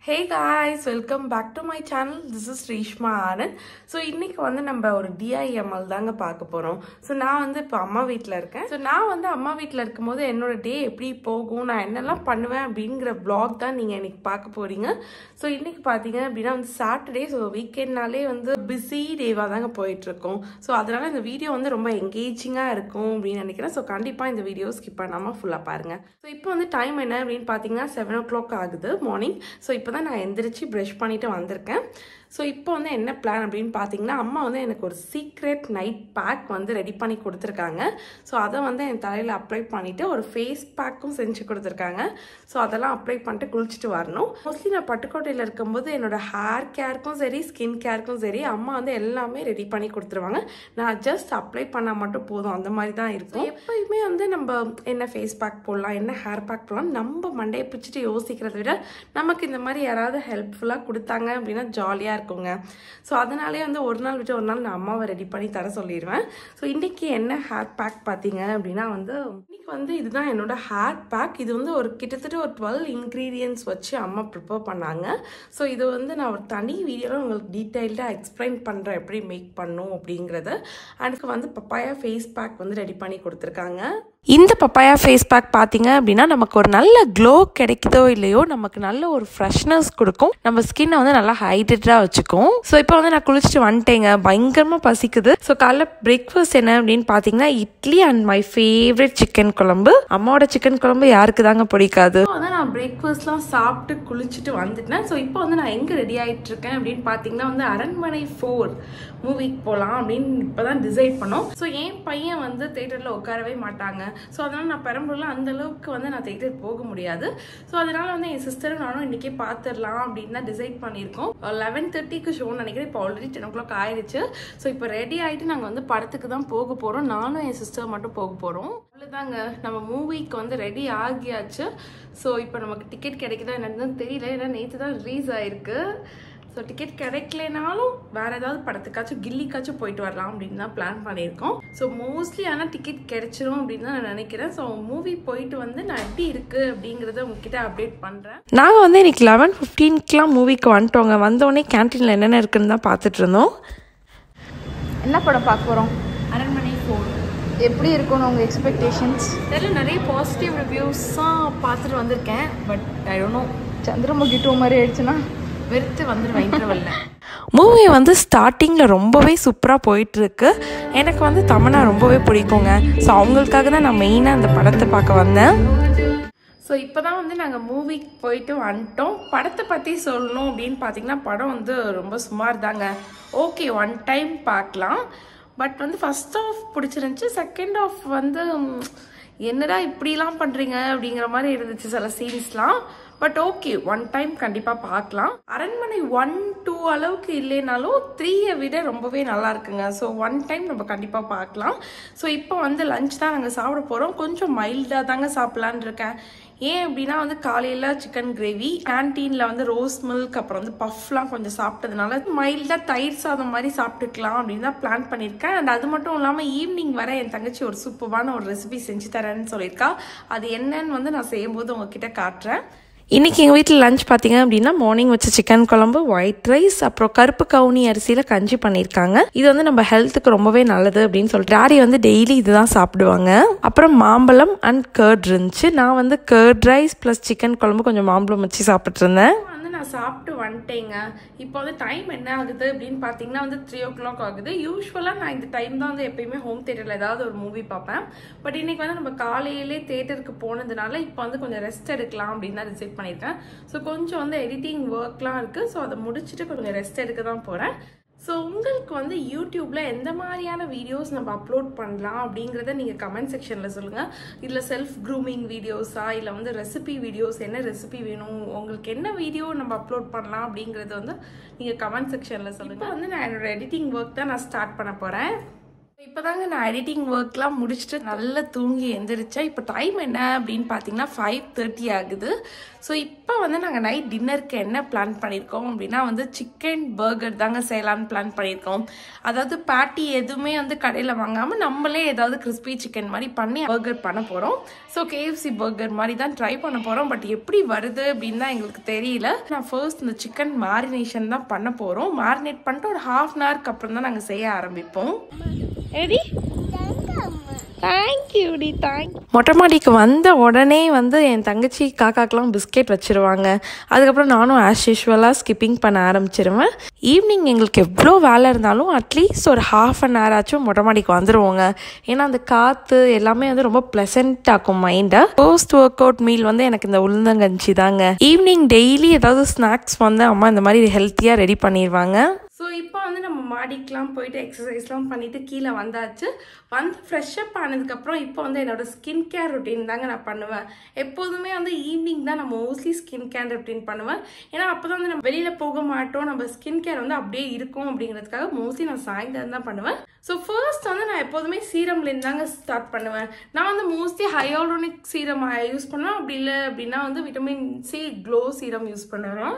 Hey guys, welcome back to my channel. This is Reshma Anand. So இன்னைக்கு வந்து நம்ம ஒரு DIML தாங்க பார்க்க போறோம். So நான் வந்து இப்ப அம்மா வீட்ல இருக்கேன். So நான் வந்து அம்மா வீட்ல இருக்கும்போது என்னோட டே எப்படி போகும், நான் என்னெல்லாம் பண்ணுவேன் அப்படிங்கற vlog தான் நீங்க இன்னைக்கு பார்க்க போறீங்க. So இன்னைக்கு பாத்தீங்க அப்படினா வந்து சாட்டர்டே, so வீக்கெண்ட்னாலே வந்து பிஸி டேவா தாங்க போயிட்டு இருக்கோம். So அதனால இந்த வீடியோ வந்து ரொம்ப எங்கேஜிங்கா இருக்கும் அப்படி நினைக்கிறேன். So கண்டிப்பா இந்த வீடியோ ஸ்கிப் பண்ணாம ஃபுல்லா பாருங்க. So இப்போ வந்து டைம் என்ன அப்படினு பாத்தீங்கன்னா 7 o'clock ஆகுது மார்னிங். So இப்போ நான் எந்திரிச்சு பிரஷ் பண்ணிட்டு வந்திருக்கேன். ஸோ இப்போ வந்து என்ன பிளான் அப்படின்னு பார்த்தீங்கன்னா, அம்மா வந்து எனக்கு ஒரு சீக்ரெட் நைட் பேக் வந்து ரெடி பண்ணி கொடுத்துருக்காங்க. ஸோ அதை வந்து என் தலையில் அப்ளை பண்ணிவிட்டு ஒரு ஃபேஸ் பேக்கும் செஞ்சு கொடுத்துருக்காங்க. ஸோ அதெல்லாம் அப்ளை பண்ணிட்டு குளிச்சுட்டு வரணும். மோஸ்ட்லி நான் பட்டுக்கோட்டையில் இருக்கும்போது என்னோட ஹேர் கேருக்கும் சரி ஸ்கின் கேருக்கும் சரி அம்மா வந்து எல்லாமே ரெடி பண்ணி கொடுத்துருவாங்க. நான் ஜஸ்ட் அப்ளை பண்ணால் மட்டும் போதும், அந்த மாதிரி தான் இருக்கும். எப்பயுமே வந்து நம்ம என்ன ஃபேஸ் பேக் போடலாம், என்ன ஹேர் பேக் போடலாம், நம்ம மண்டையை பிடிச்சிட்டு யோசிக்கிறத விட நமக்கு இந்த மாதிரி யாராவது ஹெல்ப்ஃபுல்லாக கொடுத்தாங்க அப்படின்னா ஜாலியாக இருக்குங்க. ஸோ அதனாலே வந்து ஒரு நாள் விட்டு ஒரு நாள் நான் அம்மாவை ரெடி பண்ணி தர சொல்லிடுவேன். ஸோ இன்னைக்கு என்ன ஹேர் பேக் பார்த்தீங்க அப்படின்னா வந்து இன்னைக்கு வந்து இதுதான் என்னோட ஹேர் பேக். இது வந்து ஒரு கிட்டத்தட்ட ஒரு 12 இன்க்ரீடியன்ட்ஸ் வச்சு அம்மா ப்ரிப்பேர் பண்ணாங்க. ஸோ இது வந்து நான் ஒரு தனி வீடியோவில் உங்களுக்கு டீட்டெயில்டாக எக்ஸ்பிளைன் பண்ணுறேன் எப்படி மேக் பண்ணும் அப்படிங்கிறது. அதுக்கு வந்து பப்பாயா ஃபேஸ் பேக் வந்து ரெடி பண்ணி கொடுத்துருக்காங்க. இந்த பப்பாயா ஃபேஸ் பேக் பார்த்தீங்க அப்படின்னா நமக்கு ஒரு நல்ல க்ளோ கிடைக்குதோ இல்லையோ நமக்கு நல்ல ஒரு ஃப்ரெஷ்னஸ் கொடுக்கும், நம்ம ஸ்கின்னை வந்து நல்லா ஹைட்ரேட்டாக வச்சுக்கும். ஸோ இப்போ வந்து நான் குளிச்சுட்டு வந்துட்டேங்க, பயங்கரமாக பசிக்குது. ஸோ காலைல பிரேக்ஃபாஸ்ட் என்ன அப்படின்னு பார்த்தீங்கன்னா idli and my favourite chicken குழம்பு. அம்மாவோட சிக்கன் குழம்பு யாருக்கு தாங்க பிடிக்காது. அதான் நான் பிரேக்ஃபாஸ்ட்லாம் சாப்பிட்டு குளிச்சுட்டு வந்துட்டேன். ஸோ இப்போ வந்து நான் எங்கே ரெடி ஆகிட்டு இருக்கேன் அப்படின்னு பார்த்தீங்கன்னா வந்து அரண்மனை 4 மூவிக்கு போகலாம் அப்படின்னு இப்போ தான் டிசைட் பண்ணோம். ஸோ என் பையன் வந்து தேட்டரில் உட்காரவே மாட்டாங்க. ஸோ அதனால் நான் பெரம்பலூரில் அந்தளவுக்கு வந்து நான் தேட்டர் போக முடியாது. ஸோ அதனால் வந்து என் சிஸ்டரும் நானும் இன்றைக்கே பார்த்துடலாம் அப்படின்னு தான் டிசைட் பண்ணியிருக்கோம். 11:30க்கு ஷோ நினைக்கிறேன், இப்போ ஆல்ரெடி 10 o'clock ஆயிடுச்சு. ஸோ இப்போ ரெடி ஆகிட்டு நாங்கள் வந்து படத்துக்கு தான் போக போகிறோம். நானும் என் சிஸ்டர் மட்டும் போக போகிறோம். அவ்வளோதாங்க, நம்ம மூவிக்கு வந்து ரெடி ஆகியாச்சு. ஸோ இப்போ நமக்கு டிக்கெட் கிடைக்குதா என்னன்னு தெரியல, ஏன்னா நேற்று தான் ரிலீஸ் ஆகிருக்கு. ஸோ டிக்கெட் கிடைக்கலனாலும் வேறு ஏதாவது படத்துக்காச்சும் கில்லிக்காச்சும் போயிட்டு வரலாம் அப்படின்னு தான் பிளான் பண்ணியிருக்கோம். ஸோ மோஸ்ட்லி ஆனால் டிக்கெட் கிடைச்சிரும் அப்படின்னு தான் நான் நினைக்கிறேன். ஸோ மூவி போயிட்டு வந்து நான் எப்படி இருக்குது அப்படிங்கிறத உங்ககிட்ட அப்டேட் பண்ணுறேன். நாங்கள் வந்து இன்னைக்கு 11:15க்குலாம் மூவிக்கு வந்துட்டோங்க. வந்தோடனே கேன்டீனில் என்னென்ன இருக்குன்னு தான் பார்த்துட்டு இருந்தோம். என்ன படம் பார்க்க போகிறோம்? அரண்மனை 4 எப்படி இருக்கும்னு உங்கள் எக்ஸ்பெக்டேஷன்ஸ்? தெரியல, நிறைய பாசிட்டிவ் ரிவ்யூஸாக பார்த்துட்டு வந்திருக்கேன். But I don't know, Chandramukhi 2 மாதிரி ஆயிடுச்சுன்னா வெறுத்து வந்துடுவேன் இன்டர்வல்ல. மூவி வந்து ஸ்டார்டிங்கில் ரொம்பவே சூப்பராக போயிட்டுருக்கு. எனக்கு வந்து தமன்னா ரொம்பவே பிடிக்குங்க. ஸோ அவங்களுக்காக தான் நான் மெயினாக அந்த படத்தை பார்க்க வந்தேன். ஸோ இப்போ தான் வந்து நாங்கள் மூவிக்கு போயிட்டு வந்துட்டோம். படத்தை பற்றி சொல்லணும் அப்படின்னு பார்த்தீங்கன்னா படம் வந்து ரொம்ப சுமார் தாங்க. ஓகே, ஒன் டைம் பார்க்கலாம். பட் வந்து ஃபர்ஸ்ட் ஆஃப் பிடிச்சிருந்துச்சி, செகண்ட் ஆஃப் வந்து என்னடா இப்படிலாம் பண்ணுறீங்க அப்படிங்கிற மாதிரி இருந்துச்சு சில சீன்ஸ்லாம். பட் ஓகே, ஒன் டைம் கண்டிப்பாக பார்க்கலாம். அரண்மனை 1, 2 அளவுக்கு இல்லைனாலும் 3 விட ரொம்பவே நல்லா இருக்குங்க. ஸோ ஒன் டைம் நம்ம கண்டிப்பாக பார்க்கலாம். ஸோ இப்போ வந்து லஞ்ச் தான் நாங்கள் சாப்பிட போகிறோம். கொஞ்சம் மைல்டாக தாங்க சாப்பிட்லான் இருக்கேன். ஏன் அப்படின்னா வந்து காலையில் சிக்கன் கிரேவி, கேன்டீனில் வந்து ரோஸ் மில்க், அப்புறம் வந்து பஃப்லாம் கொஞ்சம் சாப்பிட்டதுனால மைல்டாக தயிர் சாதம் மாதிரி சாப்பிட்டுக்கலாம் அப்படின்னு தான் பிளான் பண்ணியிருக்கேன். அண்ட் அது மட்டும் இல்லாமல் ஈவினிங் வர என் தங்கச்சி ஒரு சூப்பரான ஒரு ரெசிபி செஞ்சு தரேன்னு சொல்லியிருக்கா. அது என்னன்னு வந்து நான் செய்யும்போது உங்ககிட்ட காட்டுறேன். இன்றைக்கி எங்கள் வீட்டில் லஞ்ச் பார்த்தீங்க அப்படின்னா மார்னிங் வச்ச சிக்கன் குழம்பு, ஒயிட் ரைஸ், அப்புறம் கருப்பு கவுனி அரிசியில் கஞ்சி பண்ணியிருக்காங்க. இது வந்து நம்ம ஹெல்த்துக்கு ரொம்பவே நல்லது அப்படின்னு சொல்லிட்டு டாடி வந்து டெய்லி இதுதான் சாப்பிடுவாங்க. அப்புறம் மாம்பழம் அண்ட் கர்ட் இருந்துச்சு. நான் வந்து கர்ட் ரைஸ் ப்ளஸ் சிக்கன் குழம்பு கொஞ்சம் மாம்பழம் வச்சு சாப்பிட்டு இருந்தேன். சாப்பிட்டு வந்துட்டேங்க. இப்போ வந்து டைம் என்ன ஆகுது அப்படின்னு பார்த்தீங்கன்னா வந்து 3 o'clock ஆகுது. யூஸ்வலாக நான் இந்த டைம் தான் வந்து எப்பயுமே ஹோம் தியேட்டரில் ஏதாவது ஒரு மூவி பார்ப்பேன். பட் இன்னைக்கு வந்து நம்ம காலையிலே தியேட்டருக்கு போனதுனால இப்போ வந்து கொஞ்சம் ரெஸ்ட் எடுக்கலாம் அப்படின்னு தான் டிசைட் பண்ணியிருக்கேன். ஸோ கொஞ்சம் வந்து எடிட்டிங் ஒர்க்லாம் இருக்குது. ஸோ அதை முடிச்சுட்டு கொஞ்சம் ரெஸ்ட் எடுக்க தான் போகிறேன். ஸோ உங்களுக்கு வந்து யூடியூப்பில் எந்த மாதிரியான வீடியோஸ் நம்ம அப்லோட் பண்ணலாம் அப்படிங்கிறத நீங்கள் கமெண்ட் செக்ஷனில் சொல்லுங்கள். இதில் செல்ஃப் க்ரூமிங் வீடியோஸா, இல்லை வந்து ரெசிபி வீடியோஸ், என்ன ரெசிபி வேணும், உங்களுக்கு என்ன வீடியோ நம்ம அப்லோட் பண்ணலாம் அப்படிங்கிறது வந்து நீங்கள் கமெண்ட் செக்ஷனில் சொல்லுங்கள். வந்து நான் என்னோட எடிட்டிங் ஒர்க் தான் நான் ஸ்டார்ட் பண்ண போகிறேன். இப்போதாங்க நான் எடிட்டிங் ஒர்க்லாம் முடிச்சுட்டு நல்லா தூங்கி எந்திரிச்சேன். இப்போ டைம் என்ன அப்படின்னு பார்த்தீங்கன்னா 5:30 ஆகுது. ஸோ இப்போ வந்து நாங்கள் நைட் டின்னருக்கு என்ன பிளான் பண்ணியிருக்கோம் அப்படின்னா வந்து சிக்கன் பர்கர் தாங்க செய்யலான்னு பிளான் பண்ணியிருக்கோம். அதாவது பேட்டி எதுவுமே வந்து கடையில் வாங்காமல் நம்மளே ஏதாவது கிறிஸ்பி சிக்கன் மாதிரி பண்ணி பர்கர் பண்ண போகிறோம். ஸோ KFC பர்கர் மாதிரி தான் ட்ரை பண்ண போகிறோம். பட் எப்படி வருது அப்படின்னு தான் எங்களுக்கு தெரியல. நான் ஃபர்ஸ்ட் இந்த சிக்கன் மேரினேஷன் தான் பண்ண போகிறோம். மேரினேட் பண்ணிட்டு ஒரு 1/2 hour அப்புறம் தான் நாங்கள் செய்ய ஆரம்பிப்போம். ரெடி? தேங்க்யூடி, தேங்க்யூ. மொட்டை மாடிக்கு வந்த உடனே வந்து என் தங்கச்சி காக்காக்கெலாம் பிஸ்கெட் வச்சுருவாங்க. அதுக்கப்புறம் நானும் ஆஸ் யூஷுவலாக ஸ்கிப்பிங் பண்ண ஆரம்பிச்சிருவேன். ஈவினிங் எங்களுக்கு எவ்வளோ வேலை இருந்தாலும் அட்லீஸ்ட் ஒரு 1/2 hour ஆச்சும் மொட்டை மாடிக்கு வந்துடுவோங்க. ஏன்னா அந்த காற்று எல்லாமே வந்து ரொம்ப ப்ளசண்ட் ஆக்கும் மைண்டை. போஸ்ட் ஒர்க் அவுட் மீல் வந்து எனக்கு இந்த உளுந்தங்கஞ்சி தாங்க. ஈவினிங் டெய்லி ஏதாவது ஸ்நாக்ஸ் வந்து அம்மா இந்த மாதிரி ஹெல்த்தியாக ரெடி பண்ணிடுவாங்க. ஸோ இப்போ வந்து நம்ம மாடிக்கெலாம் போயிட்டு எக்ஸசைஸ்லாம் பண்ணிவிட்டு கீழே வந்தாச்சு. வந்து ஃப்ரெஷ்அப் ஆனதுக்கப்புறம் இப்போ வந்து என்னோடய ஸ்கின் கேர் ரொட்டீன் தாங்க நான் பண்ணுவேன். எப்போதுமே வந்து ஈவினிங் தான் நான் மோஸ்ட்லி ஸ்கின் கேர் ரொட்டீன் பண்ணுவேன். ஏன்னா அப்போ தான் வந்து நம்ம வெளியில் போக மாட்டோம், நம்ம ஸ்கின் கேர் வந்து அப்படியே இருக்கும் அப்படிங்கிறதுக்காக மோஸ்ட்லி நான் சாயந்தரம் தான் பண்ணுவேன். ஸோ ஃபர்ஸ்ட் வந்து நான் எப்போதுமே சீரம்லேருந்து தாங்க ஸ்டார்ட் பண்ணுவேன். நான் வந்து மோஸ்ட்லி ஹையாலுரோனிக் சீரம் யூஸ் பண்ணுவேன். அப்படி இல்லை அப்படின்னா வந்து விட்டமின் C க்ளோ சீரம் யூஸ் பண்ணுவேன்.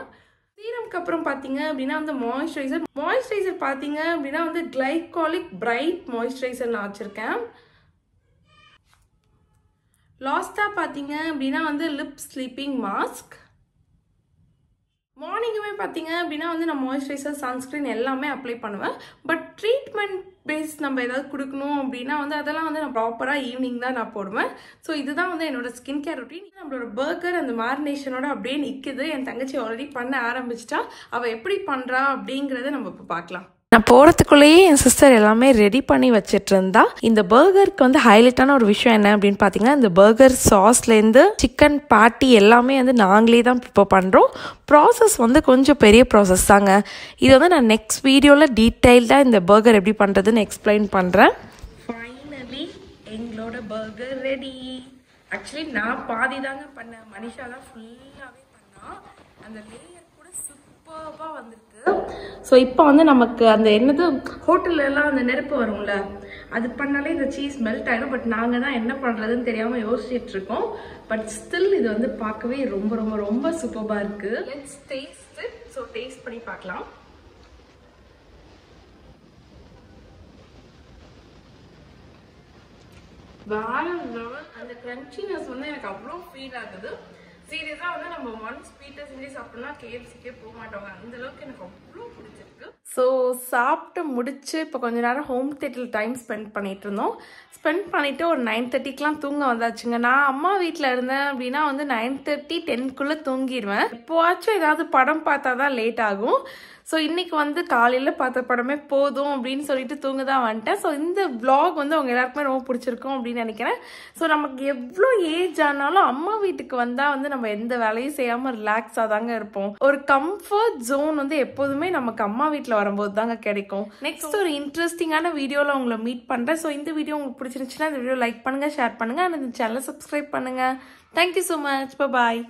சீரம்க்கு அப்புறம் பார்த்தீங்க அப்படின்னா வந்து மாய்ஸ்சரைசர் பார்த்தீங்க அப்படின்னா வந்து கிளைகாலிக் பிரைட் மாய்ஸ்சரைசர் நான் வச்சுருக்கேன். லாஸ்ட்டாக பார்த்தீங்க அப்படின்னா வந்து லிப் ஸ்லீப்பிங் மாஸ்க். மார்னிங்குமே பார்த்தீங்க அப்படின்னா வந்து நான் மாய்ஸ்சரைசர் சன்ஸ்க்ரீன் எல்லாமே அப்ளை பண்ணுவேன். பட் ட்ரீட்மெண்ட் பேஸ் நம்ம ஏதாவது கொடுக்கணும் அப்படின்னா வந்து அதெல்லாம் வந்து நான் ப்ராப்பராக ஈவினிங் தான் நான் போடுவேன். ஸோ இதுதான் வந்து என்னோட ஸ்கின் கேர் ரொட்டீன். நம்மளோட பர்கர் அந்த மேரினேஷனோட அப்படியே நிற்குது. என் தங்கச்சி ஆல்ரெடி பண்ண ஆரம்பிச்சிட்டா. அவள் எப்படி பண்ணுறா அப்படிங்கிறத நம்ம இப்போ பார்க்கலாம். நான் போகிறதுக்குள்ளேயே என் சிஸ்டர் எல்லாமே ரெடி பண்ணி வச்சிட்டு இருந்தா. இந்த பர்கருக்கு வந்து ஹைலைட்டான ஒரு விஷயம் என்ன அப்படின்னு பார்த்தீங்கன்னா, இந்த பர்கர் சாஸ்லேருந்து சிக்கன் பேட்டி எல்லாமே வந்து நாங்களே தான் ப்ரிப்பேர் பண்ணுறோம். ப்ராசஸ் வந்து கொஞ்சம் பெரிய ப்ராசஸ் தாங்க. இது வந்து நான் நெக்ஸ்ட் வீடியோவில் டீட்டெயில்டாக இந்த பர்கர் எப்படி பண்ணுறதுன்னு எக்ஸ்பிளைன் பண்ணுறேன். ஃபைனலி எங்களோட பர்கர் ரெடி. ஆக்சுவலி நான் பாதி தாங்க பண்ணேன், மனிஷா தான் ஃபுல்லாகவே பண்ணா. அந்த லேயர் கூட சூப்பராக வந்துருக்கு. ஸோ இப்போ வந்து நமக்கு அந்த என்னது ஹோட்டல்லாம் அந்த நெருப்பு வரும்ல, அது பண்ணாலே இந்த சீஸ் மெல்ட் ஆகிடும். பட் நாங்கள் தான் என்ன பண்ணுறதுன்னு தெரியாமல் யோசிச்சுட்டு இருக்கோம். பட் ஸ்டில் இது வந்து பார்க்கவே ரொம்ப ரொம்ப ரொம்ப சூப்பராக இருக்குது. Let's taste it. So taste பண்ணி பார்க்கலாம். வேற லெவல். அந்த கிரன்ச்சினஸ் வந்து எனக்கு அவ்வளோ ஃபீல் ஆகுது. சீரியஸாக வந்து நம்ம ஒன்ஸ் ஸ்வீட்டை செஞ்சு சாப்பிட்டோம்னா KFCக்கே போக மாட்டோங்க. இந்த அளவுக்கு எனக்கு அவ்வளோ பிடிச்சிருக்கு. ஸோ சாப்பிட்டு முடிச்சு இப்போ கொஞ்ச நேரம் ஹோம் தியேட்டரில் டைம் ஸ்பெண்ட் பண்ணிட்டு இருந்தோம். ஸ்பெண்ட் பண்ணிவிட்டு ஒரு 9:30க்கெலாம் தூங்க வந்தாச்சுங்க. நான் அம்மா வீட்டில் இருந்தேன் அப்படின்னா வந்து 9:30 10க்குள்ளே தூங்கிடுவேன். எப்போவாச்சும் ஏதாவது படம் பார்த்தா தான் லேட் ஆகும். ஸோ இன்றைக்கி வந்து காலையில் பார்த்த படமே போதும் அப்படின்னு சொல்லிட்டு தூங்க தான் வந்துட்டேன். ஸோ இந்த விளாக் வந்து அவங்க எல்லாருக்குமே ரொம்ப பிடிச்சிருக்கும் அப்படின்னு நினைக்கிறேன். ஸோ நமக்கு எவ்வளோ ஏஜ் ஆனாலும் அம்மா வீட்டுக்கு வந்தால் வந்து நம்ம எந்த வேலையும் செய்யாமல் ரிலாக்ஸாக தாங்க இருப்போம். ஒரு கம்ஃபர்ட் ஜோன் வந்து எப்போதுமே நமக்கு அம்மா வீட்டில் வரும்போது தாங்க கிடைக்கும். நெக்ஸ்ட் ஒரு இன்ட்ரெஸ்டிங்கான வீடியோவில் உங்களை மீட் பண்ணுறேன். ஸோ இந்த வீடியோ உங்களுக்கு பிடிச்சிருந்துச்சுன்னா இந்த வீடியோ லைக் பண்ணுங்கள், ஷேர் பண்ணுங்கள், அண்ட் இந்த சேனலை சப்ஸ்கிரைப் பண்ணுங்கள். Thank you so much. பாய்.